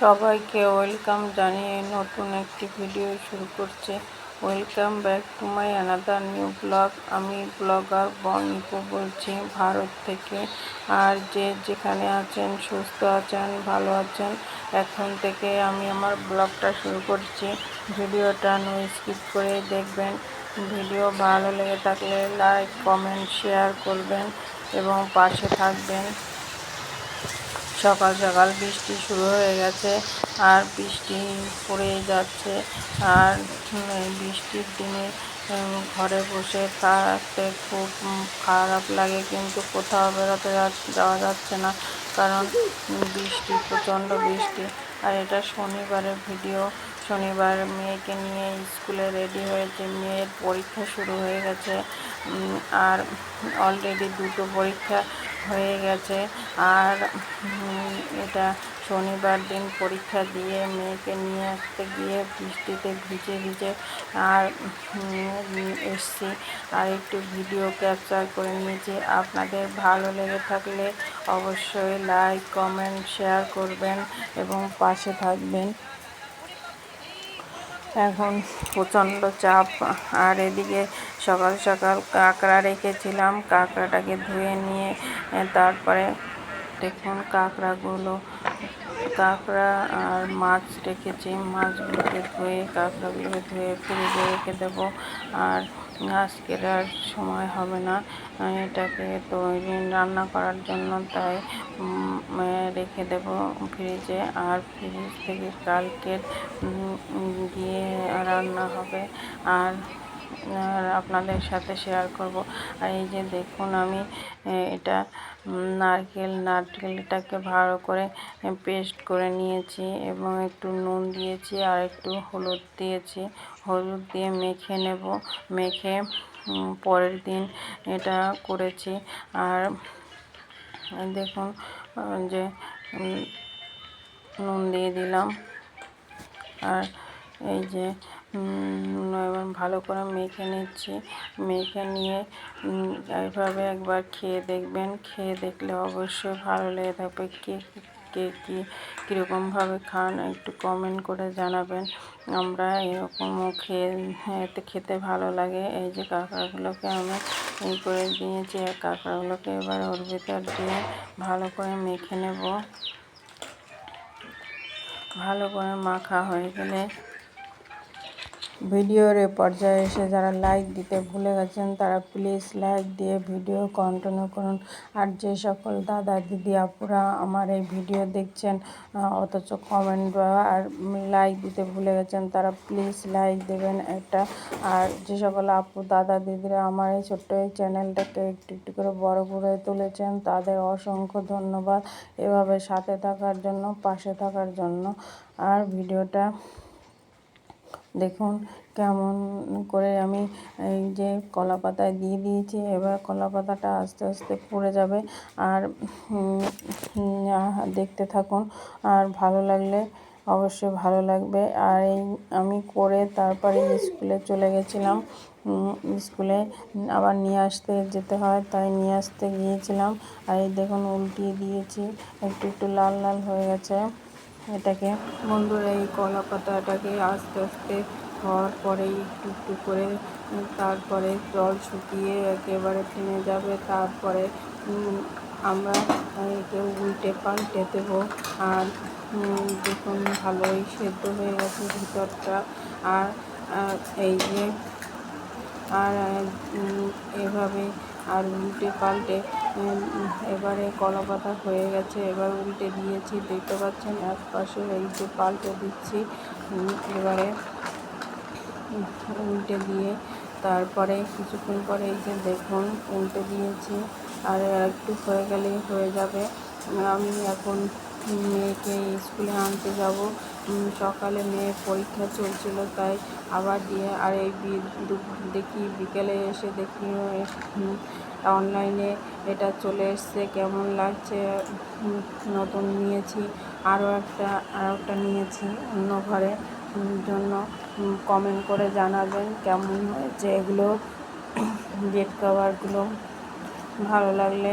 সবাইকে ওয়েলকাম জানিয়ে নতুন একটি ভিডিও শুরু করছে। Welcome back to my another new blog. আমি ব্লগার বর্ণিপু বলছি ভারত থেকে। আর যে যেখানে আছেন, সুস্থ আছেন, ভালো আছেন, এখন থেকে আমি আমার ব্লগটা শুরু করছি। ভিডিওটা নো স্কিপ করে দেখবেন। ভিডিও ভালো লেগে থাকলে লাইক, কমেন্ট, শেয়ার করবেন এবং পাশে থাকবেন। সকাল সকাল বৃষ্টি শুরু হয়ে গেছে, আর বৃষ্টি পড়েই যাচ্ছে। আর এই বৃষ্টির দিনে ঘরে বসে থাকতে খুব খারাপ লাগে, কিন্তু কোথাও বেরোতে যাওয়া যাচ্ছে না, কারণ বৃষ্টি, প্রচণ্ড বৃষ্টি। আর এটা শনিবারের ভিডিও। শনিবার মেয়েকে নিয়ে স্কুলে রেডি হয়েছে। মেয়ের পরীক্ষা শুরু হয়ে গেছে, আর অলরেডি দুটো পরীক্ষা হয়ে গেছে। আর এটা শনিবার দিন পরীক্ষা দিয়ে মেয়েকে নিয়ে আসতে গিয়ে বৃষ্টিতে ভিজে ভিজে আর এসছি, আর একটু ভিডিও ক্যাপচার করে নিয়েছি। আপনাদের ভালো লেগে থাকলে অবশ্যই লাইক, কমেন্ট, শেয়ার করবেন এবং পাশে থাকবেন। এখন প্রচণ্ড চাপ। আর এদিকে সকাল সকাল কাঁকড়া রেখেছিলাম, কাঁকড়াটাকে ধুয়ে নিয়ে তারপরে দেখুন কাঁকড়া আর মাছ রেখেছি। মাছগুলোকে ধুয়ে, কাঁকড়াগুলোকে ধুয়ে ফ্রিজে রেখে দেবো। আর আজকের আর সময় হবে না এটাকে তৈরি রান্না করার জন্য, তাই রেখে দেব ফ্রিজে। আর ফ্রিজ থেকে কালকের গিয়ে রান্না হবে, আর আপনাদের সাথে শেয়ার করব। আর এই যে দেখুন, আমি এটা নারকেলটাকে ভালো করে পেস্ট করে নিয়েছি এবং একটু নুন দিয়েছি আর একটু হলুদ দিয়েছি। হলুদ দিয়ে মেখে নেব। মেখে পরের দিন এটা করেছি। আর দেখুন যে নুন দিয়ে দিলাম, আর এই যে এবার ভালো করে মেখে নিচ্ছি। মেখে নিয়ে এইভাবে একবার খেয়ে দেখবেন। খেয়ে দেখলে অবশ্যই ভালো লেগে থাকবে। কে কীরকমভাবে খান একটু কমেন্ট করে জানাবেন। আমরা এরকমও খেতে ভালো লাগে। এই যে কাঁকড়াগুলোকে আমি এই করে দিয়েছি, কাঁকড়াগুলোকে এবার ওর ভিতর দিয়ে ভালো করে মেখে নেব। ভালো করে মাখা হয়ে গেলে ভিডিওর এ পর্যায়ে এসে যারা লাইক দিতে ভুলে গেছেন, তারা প্লিজ লাইক দিয়ে ভিডিও কন্টিনিউ করুন। আর যে সকল দাদা, দিদি, আপুরা আমার এই ভিডিও দেখছেন অথচ কমেন্ট আর লাইক দিতে ভুলে গেছেন, তারা প্লিজ লাইক দেবেন একটা। আর যে সকল আপু, দাদা, দিদিরা আমার এই ছোট্ট এই চ্যানেলটাকে একটু একটু করে বড় করে তুলেছেন, তাদের অসংখ্য ধন্যবাদ এভাবে সাথে থাকার জন্য, পাশে থাকার জন্য। আর ভিডিওটা দেখুন কেমন করে আমি এই যে কলা পাতায় দিয়ে দিয়েছি। এবার কলা পাতাটা আস্তে আস্তে পুড়ে যাবে। আর দেখতে থাকুন, আর ভালো লাগলে অবশ্যই ভালো লাগবে। আর এই আমি করে তারপরে স্কুলে চলে গেছিলাম। স্কুলে আবার নিয়ে আসতে যেতে হয়, তাই নিয়ে আসতে গিয়েছিলাম। আর এই দেখুন উল্টিয়ে দিয়েছি, একটু একটু লাল লাল হয়ে গেছে। এটাকে বন্ধুরা, এই কলা পাতাটাকে আস্তে আস্তে হওয়ার পরেই একটু একটু করে, তারপরে জল শুকিয়ে একেবারে থেমে যাবে। তারপরে আমরা একে উল্টে পাল্টে দেবো। আর দেখুন ভালোই সেদ্ধ হয়ে গেছে ভিতরটা। আর এই যে আর এভাবে আর উল্টে পাল্টে এবারে কলা পাতা হয়ে গেছে। এবার উল্টে দিয়েছি, দেখতে পাচ্ছেন এক পাশে এই যে পাল্টে দিচ্ছি। এবারে উল্টে দিয়ে তারপরে কিছুক্ষণ পরে এই যে দেখুন উল্টে দিয়েছি, আর একটু হয়ে গেলেই হয়ে যাবে। আমি এখন মেয়েকে স্কুলে আনতে যাব। সকালে মেয়ের পরীক্ষা চলছিল, তাই আবার দিয়ে আর এই দেখি বিকেলে এসে দেখি অনলাইনে এটা চলে এসছে। কেমন লাগছে, নতুন নিয়েছি। আরও একটা নিয়েছি অন্য ঘরে জন্য। কমেন্ট করে জানাবেন কেমন হয়েছে এগুলো। বেড কভারগুলো ভালো লাগলে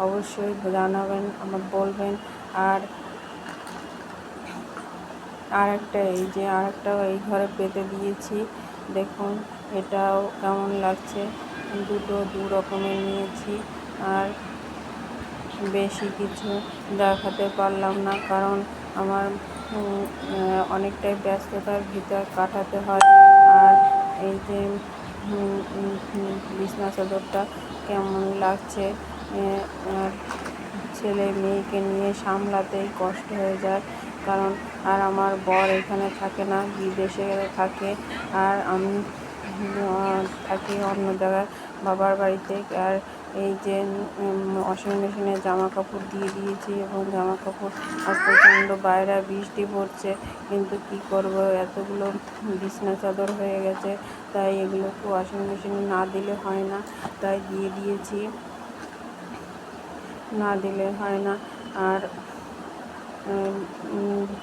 অবশ্যই জানাবেন, আমার বলবেন। আর আরেকটা এই ঘরে পেতে দিয়েছি। দেখুন এটাও কেমন লাগছে। দু রকমের নিয়েছি। আর বেশি কিছু দেখাতে পারলাম না, কারণ আমার অনেকটাই ব্যস্ততার ভিতর কাটাতে হয়। আর এই যে বিছনা চাদরটা কেমন লাগছে, আর ছেলে মেয়েকে নিয়ে সামলাতেই কষ্ট হয়ে যায়। কারণ আর আমার বর এখানে থাকে না, বিদেশে থাকে। আর আমি থাকি অন্য জায়গায় বাবার বাড়িতে। আর এই যে ওয়াশিং মেশিনে জামা কাপড় দিয়ে দিয়েছি, এবং জামা কাপড় আর প্রচণ্ড বাইরে বৃষ্টি পড়ছে, কিন্তু কি করব, এতগুলো বিছনা চাদর হয়ে গেছে, তাই এগুলোকে ওয়াশিং মেশিনে না দিলে হয় না, তাই দিয়ে দিয়েছি, না দিলে হয় না। আর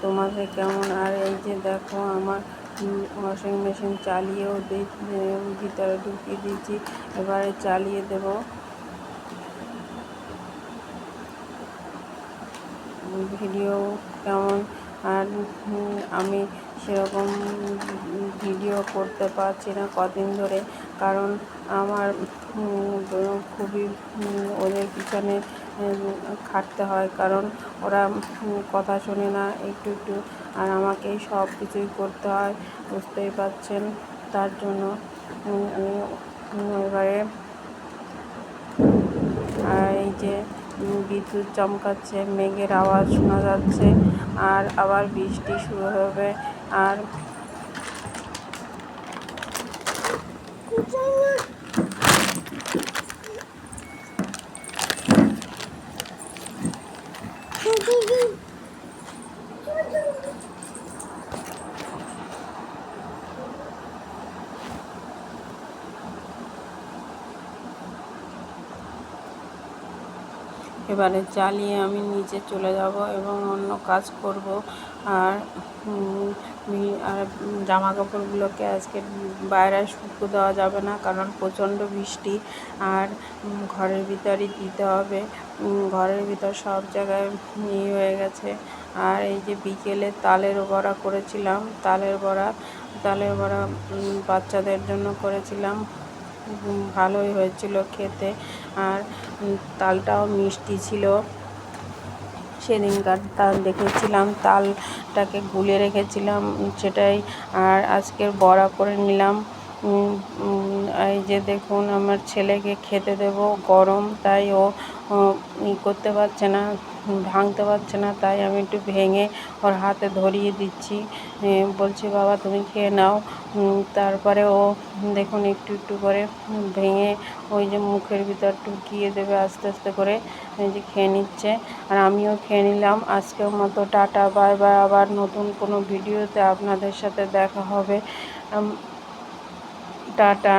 তোমাদের কেমন। আর এই যে দেখো আমার ওয়াশিং মেশিন চালিয়েও ভিতরে ঢুকিয়ে দিয়েছি, এবারে চালিয়ে দেব। ভিডিও কেমন। আর আমি সেরকম ভিডিও করতে পারছি না কদিন ধরে, কারণ আমার খুবই ওদের পিছনে খাটতে হয়, কারণ ওরা কথা শোনে না একটু একটু, আর আমাকেই সব কিছুই করতে হয়, বুঝতেই পারছেন। তার জন্য আমি এবারে এই যে বিদ্যুৎ চমকাচ্ছে, মেঘের আওয়াজ শোনা যাচ্ছে, আর আবার বৃষ্টি শুরু হবে। আর এবারে চালিয়ে আমি নিচে চলে যাব এবং অন্য কাজ করব। আর আর জামা কাপড়গুলোকে আজকে বাইরে শুকো দেওয়া যাবে না, কারণ প্রচণ্ড বৃষ্টি। আর ঘরের ভিতরই দিতে হবে, ঘরের ভিতর সব জায়গায় হয়ে গেছে। আর এই যে বিকেলে তালের বড়া করেছিলাম, তালের বড়া বাচ্চাদের জন্য করেছিলাম, ভালোই হয়েছিল খেতে। আর তালটাও মিষ্টি ছিল। সেদিনকার তাল দেখেছিলাম, তালটাকে গুলে রেখেছিলাম, সেটাই আর আজকের বড়া করে নিলাম। এই যে দেখুন আমার ছেলেকে খেতে দেব, গরম, তাই ও করতে পারছে না, ভাঙতে পারছে না, তাই আমি একটু ভেঙে ওর হাতে ধরিয়ে দিচ্ছি, বলছি বাবা তুমি খেয়ে নাও। তারপরে ও দেখুন একটু একটু করে ভেঙে ওই যে মুখের ভিতর ঢুকিয়ে দেবে আস্তে আস্তে করে, এই যে খেয়ে নিচ্ছে। আর আমিও খেয়ে নিলাম। আজকের মতো টাটা, বাই বাই। আবার নতুন কোনো ভিডিওতে আপনাদের সাথে দেখা হবে। টাটা।